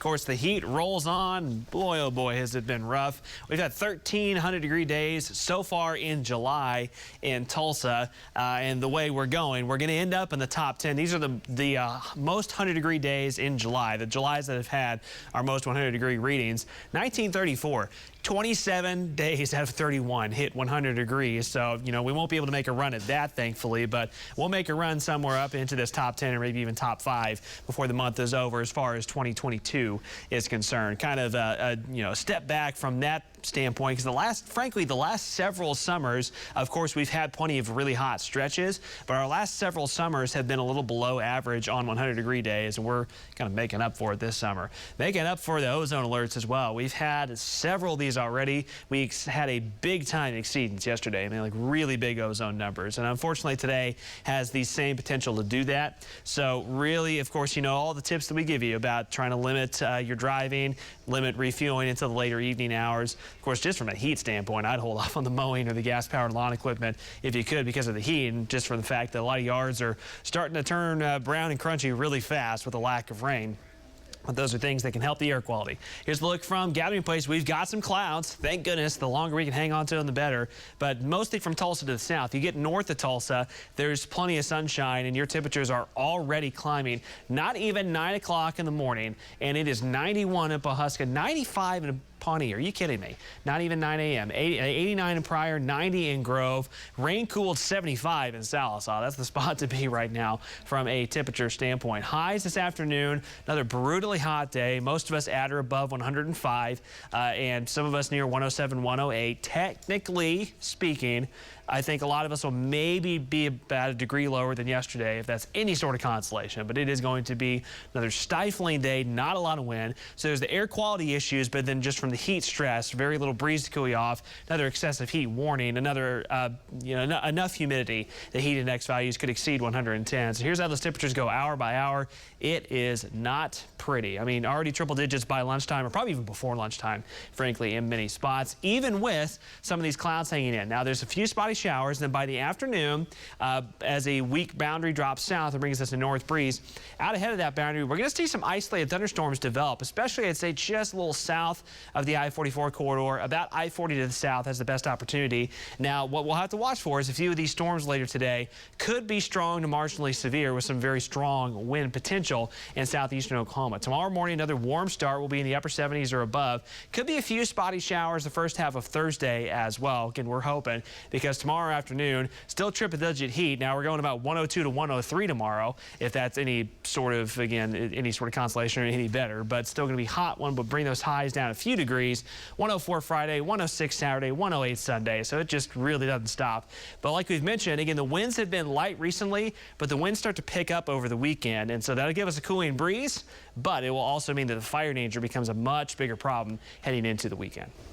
course, the heat rolls on. Boy, oh boy, has it been rough. We've had 1,300-degree days so far in July in Tulsa, and the way we're going, we're going to end up in the top 10. These are the most 100-degree days in July. The Julys that have had our most 100-degree readings. 1934. 27 days out of 31 hit 100 degrees. So, we won't be able to make a run at that, thankfully, but we'll make a run somewhere up into this top 10 or maybe even top 5 before the month is over as far as 2022 is concerned. Kind of a step back from that standpoint, because frankly, the last several summers, of course, we've had plenty of really hot stretches, but our last several summers have been a little below average on 100-degree days, and we're kind of making up for it this summer. Making up for the ozone alerts as well. We've had several of these already. We had a big-time exceedance yesterday. I mean, like really big ozone numbers, and unfortunately today has the same potential to do that. So really, of course, all the tips that we give you about trying to limit your driving, limit refueling until the later evening hours. Of course, just from a heat standpoint, I'd hold off on the mowing or the gas-powered lawn equipment if you could because of the heat, and just from the fact that a lot of yards are starting to turn brown and crunchy really fast with the lack of rain. But those are things that can help the air quality. Here's the look from Gathering Place. We've got some clouds. Thank goodness. The longer we can hang on to them, the better. But mostly from Tulsa to the south. You get north of Tulsa, there's plenty of sunshine, and your temperatures are already climbing. Not even 9 o'clock in the morning, and it is 91 in Pawhuska, 95 in Pawnee. Are you kidding me? Not even 9 a.m. 89 in Pryor, 90 in Grove. Rain-cooled 75 in Sallisaw. That's the spot to be right now from a temperature standpoint. Highs this afternoon, another brutally hot day. Most of us at or above 105, and some of us near 107, 108. Technically speaking, I think a lot of us will maybe be about a degree lower than yesterday, if that's any sort of consolation. But it is going to be another stifling day, not a lot of wind. So there's the air quality issues, but then just from the heat stress, very little breeze to cool you off, another excessive heat warning, another, enough humidity. The heat index values could exceed 110. So here's how those temperatures go hour by hour. It is not pretty. I mean, already triple digits by lunchtime, or probably even before lunchtime, frankly, in many spots, even with some of these clouds hanging in. Now, there's a few spotty showers, and then by the afternoon, as a weak boundary drops south and brings us a north breeze, out ahead of that boundary, we're going to see some isolated thunderstorms develop, especially, I'd say, just a little south of the I-44 corridor. About I-40 to the south has the best opportunity. Now, what we'll have to watch for is a few of these storms later today could be strong to marginally severe with some very strong wind potential in southeastern Oklahoma. Tomorrow morning, another warm start will be in the upper 70s or above. Could be a few spotty showers the first half of Thursday as well. Again, we're hoping, because tomorrow afternoon, still triple-digit heat. Now we're going about 102 to 103 tomorrow, if that's any sort of, any sort of consolation or any better. But still going to be hot. One will bring those highs down a few degrees. 104 Friday, 106 Saturday, 108 Sunday. So it just really doesn't stop. But like we've mentioned, again, the winds have been light recently, but the winds start to pick up over the weekend. And so that'll give us a cooling breeze, but it will also mean that the fire danger becomes a much bigger problem heading into the weekend.